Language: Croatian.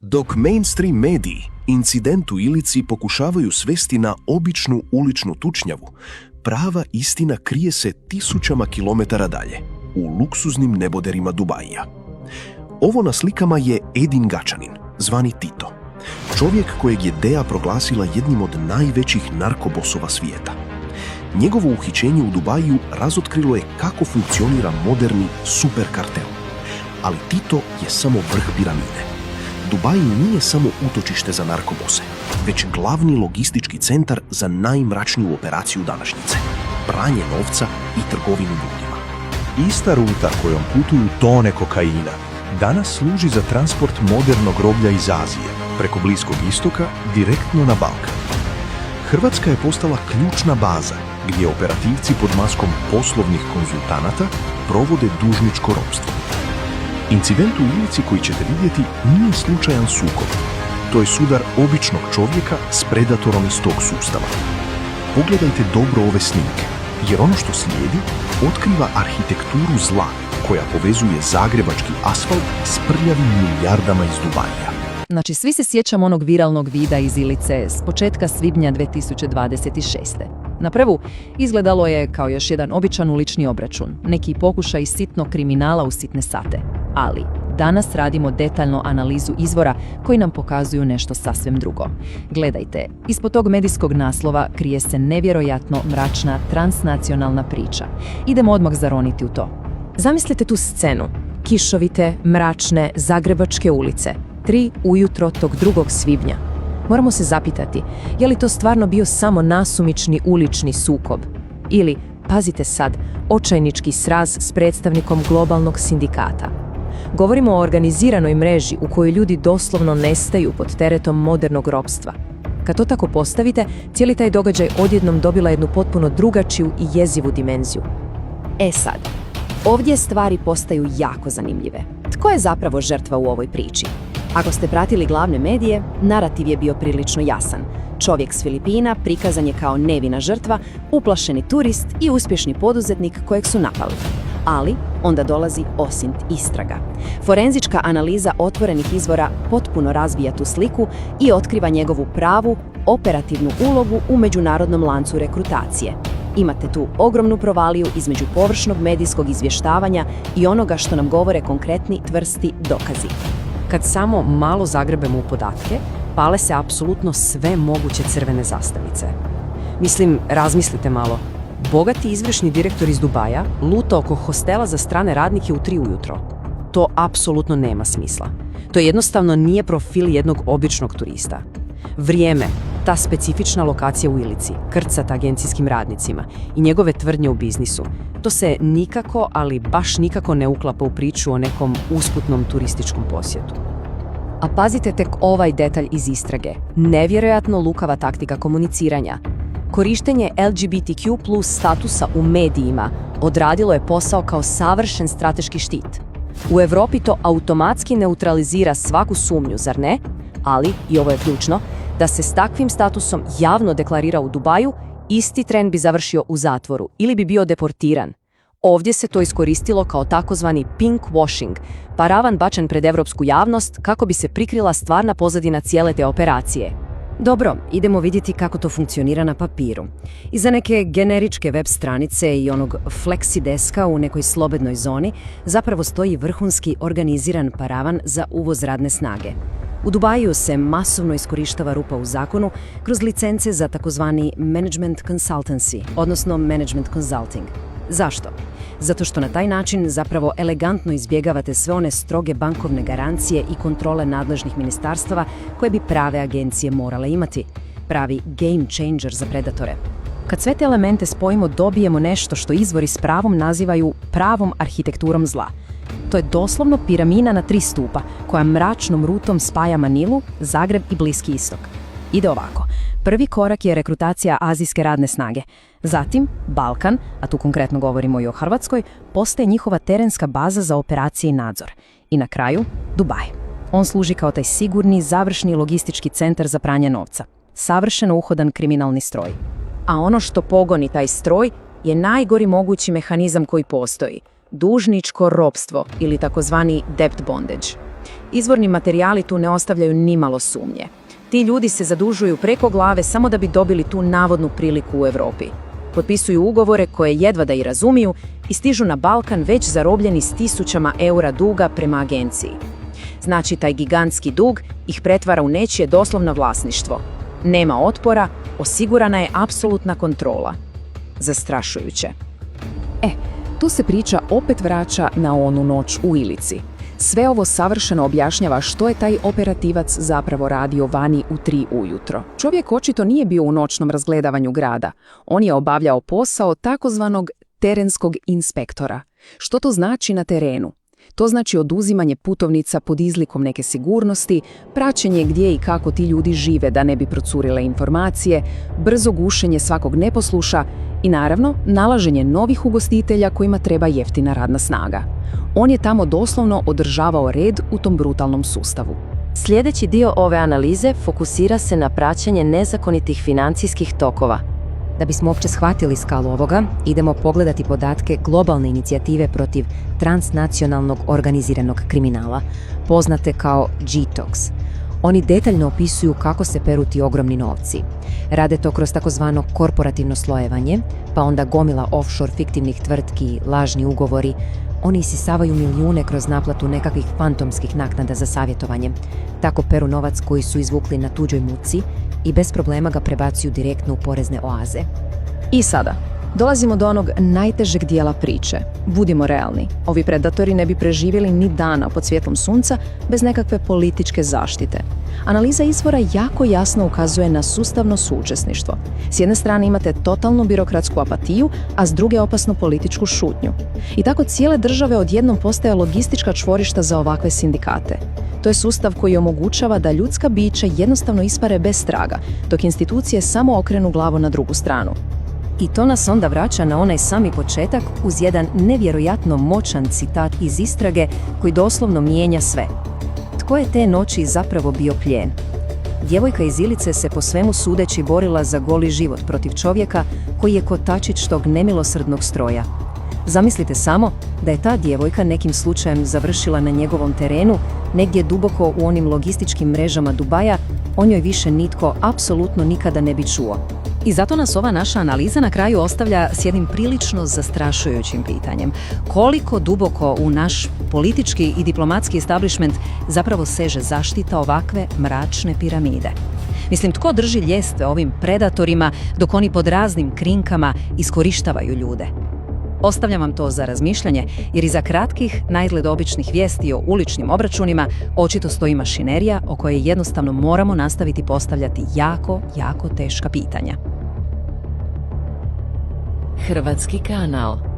Dok mainstream mediji incident u Ilici pokušavaju svesti na običnu uličnu tučnjavu, prava istina krije se tisućama kilometara dalje, u luksuznim neboderima Dubaija. Ovo na slikama je Edin Gačanin, zvani Tito. Čovjek kojeg je DEA proglasila jednim od najvećih narkobosova svijeta. Njegovo uhićenje u Dubaju razotkrilo je kako funkcionira moderni superkartel. Ali Tito je samo vrh piramide. Dubaj nije samo utočište za narkobose, već glavni logistički centar za najmračniju operaciju današnjice – pranje novca i trgovinu ljudima. Ista ruta kojom putuju tone kokaina danas služi za transport modernog roblja iz Azije, preko Bliskog istoka, direktno na Balkan. Hrvatska je postala ključna baza gdje operativci pod maskom poslovnih konzultanata provode dužničko ropstvo. Incident u Ilici koji ćete vidjeti nije slučajan sukob. To je sudar običnog čovjeka s predatorom iz tog sustava. Pogledajte dobro ove snimke, jer ono što slijedi otkriva arhitekturu zla koja povezuje zagrebački asfalt s prljavim milijardama iz Dubaija. Znači, svi se sjećamo onog viralnog videa iz Ilice s početka svibnja 2026. Na prvu, izgledalo je kao još jedan običan ulični obračun, neki pokušaj sitnog kriminala u sitne sate. Ali, danas radimo detaljnu analizu izvora koji nam pokazuju nešto sasvim drugo. Gledajte, ispod tog medijskog naslova krije se nevjerojatno mračna transnacionalna priča. Idemo odmah zaroniti u to. Zamislite tu scenu. Kišovite, mračne, zagrebačke ulice. 3 ujutro tog 2. svibnja. Moramo se zapitati, je li to stvarno bio samo nasumični ulični sukob? Ili, pazite sad, očajnički sraz s predstavnikom globalnog sindikata. Govorimo o organiziranoj mreži u kojoj ljudi doslovno nestaju pod teretom modernog ropstva. Kad to tako postavite, cijeli taj događaj odjednom dobila jednu potpuno drugačiju i jezivu dimenziju. E sad, ovdje stvari postaju jako zanimljive. Tko je zapravo žrtva u ovoj priči? Ako ste pratili glavne medije, narativ je bio prilično jasan. Čovjek s Filipina prikazan je kao nevina žrtva, uplašeni turist i uspješni poduzetnik kojeg su napali. Ali onda dolazi OSINT istraga. Forenzička analiza otvorenih izvora potpuno razbija tu sliku i otkriva njegovu pravu, operativnu ulogu u međunarodnom lancu rekrutacije. Imate tu ogromnu provaliju između površnog medijskog izvještavanja i onoga što nam govore konkretni, tvrsti dokazi. Kad samo malo zagrebemo u podatke, pale se apsolutno sve moguće crvene zastavice. Mislim, razmislite malo. Bogati izvršni direktor iz Dubaja luta oko hostela za strane radnike u 3 ujutro. To apsolutno nema smisla. To jednostavno nije profil jednog običnog turista. Vrijeme, ta specifična lokacija u Ilici, krcat agencijskim radnicima i njegove tvrdnje u biznisu, to se nikako, ali baš nikako ne uklapa u priču o nekom usputnom turističkom posjetu. A pazite tek ovaj detalj iz istrage. Nevjerojatno lukava taktika komuniciranja. Korištenje LGBTQ+ statusa u medijima odradilo je posao kao savršen strateški štit. U Europi to automatski neutralizira svaku sumnju, zar ne? Ali, i ovo je ključno, da se s takvim statusom javno deklarira u Dubaju, isti tren bi završio u zatvoru ili bi bio deportiran. Ovdje se to iskoristilo kao takozvani pink washing, paravan bačen pred evropsku javnost kako bi se prikrila stvarna pozadina cijele te operacije. Dobro, idemo vidjeti kako to funkcionira na papiru. Iza neke generičke web stranice i onog fleksideska u nekoj slobodnoj zoni zapravo stoji vrhunski organiziran paravan za uvoz radne snage. U Dubaju se masovno iskorištava rupa u zakonu kroz licence za takozvani management consultancy, odnosno management consulting. Zašto? Zato što na taj način zapravo elegantno izbjegavate sve one stroge bankovne garancije i kontrole nadležnih ministarstava koje bi prave agencije morale imati. Pravi game changer za predatore. Kad sve te elemente spojimo, dobijemo nešto što izvori s pravom nazivaju pravom arhitekturom zla. To je doslovno piramida na 3 stupa, koja mračnom rutom spaja Manilu, Zagreb i Bliski istok. Ide ovako. Prvi korak je rekrutacija azijske radne snage. Zatim, Balkan, a tu konkretno govorimo i o Hrvatskoj, postaje njihova terenska baza za operacije i nadzor. I na kraju, Dubaj. On služi kao taj sigurni, završni logistički centar za pranje novca. Savršeno uhodan kriminalni stroj. A ono što pogoni taj stroj je najgori mogući mehanizam koji postoji. Dužničko ropstvo ili takozvani debt bondage. Izvorni materijali tu ne ostavljaju nimalo sumnje. Ti ljudi se zadužuju preko glave samo da bi dobili tu navodnu priliku u Europi. Potpisuju ugovore koje jedva da i razumiju i stižu na Balkan već zarobljeni s tisućama eura duga prema agenciji. Znači, taj gigantski dug ih pretvara u nečije doslovno vlasništvo. Nema otpora, osigurana je apsolutna kontrola. Zastrašujuće. Tu se priča opet vraća na onu noć u Ilici. Sve ovo savršeno objašnjava što je taj operativac zapravo radio vani u 3 ujutro. Čovjek očito nije bio u noćnom razgledavanju grada. On je obavljao posao takozvanog terenskog inspektora. Što to znači na terenu? To znači oduzimanje putovnica pod izlikom neke sigurnosti, praćenje gdje i kako ti ljudi žive da ne bi procurile informacije, brzo gušenje svakog neposluša i naravno nalaženje novih ugostitelja kojima treba jeftina radna snaga. On je tamo doslovno održavao red u tom brutalnom sustavu. Sljedeći dio ove analize fokusira se na praćenje nezakonitih financijskih tokova. Da bismo uopće shvatili skalu ovoga, idemo pogledati podatke globalne inicijative protiv transnacionalnog organiziranog kriminala, poznate kao GTOX. Oni detaljno opisuju kako se peru ti ogromni novci. Rade to kroz takozvano korporativno slojevanje, pa onda gomila offshore fiktivnih tvrtki, lažni ugovori. Oni isisavaju milijune kroz naplatu nekakvih fantomskih naknada za savjetovanje. Tako peru novac koji su izvukli na tuđoj muci i bez problema ga prebacuju direktno u porezne oaze. I sada, dolazimo do onog najtežeg dijela priče. Budimo realni, ovi predatori ne bi preživjeli ni dana pod svjetlom sunca bez nekakve političke zaštite. Analiza izvora jako jasno ukazuje na sustavno suučesništvo. S jedne strane imate totalnu birokratsku apatiju, a s druge opasnu političku šutnju. I tako cijele države odjednom postaje logistička čvorišta za ovakve sindikate. To je sustav koji omogućava da ljudska bića jednostavno ispare bez traga, dok institucije samo okrenu glavu na drugu stranu. I to nas onda vraća na onaj sami početak uz jedan nevjerojatno moćan citat iz istrage koji doslovno mijenja sve. Tko je te noći zapravo bio plijen? Djevojka iz Ilice se po svemu sudeći borila za goli život protiv čovjeka koji je kotačić tog nemilosrdnog stroja. Zamislite samo da je ta djevojka nekim slučajem završila na njegovom terenu, negdje duboko u onim logističkim mrežama Dubaja, o njoj više nitko apsolutno nikada ne bi čuo. I zato nas ova naša analiza na kraju ostavlja s jednim prilično zastrašujućim pitanjem. Koliko duboko u naš politički i diplomatski establishment zapravo seže zaštita ovakve mračne piramide? Mislim, tko drži ljestve ovim predatorima dok oni pod raznim krinkama iskorištavaju ljude? Ostavljam vam to za razmišljanje, jer iza kratkih, naizgled običnih vijesti o uličnim obračunima očito stoji mašinerija o kojoj jednostavno moramo nastaviti postavljati jako teška pitanja. Hrvatski kanal.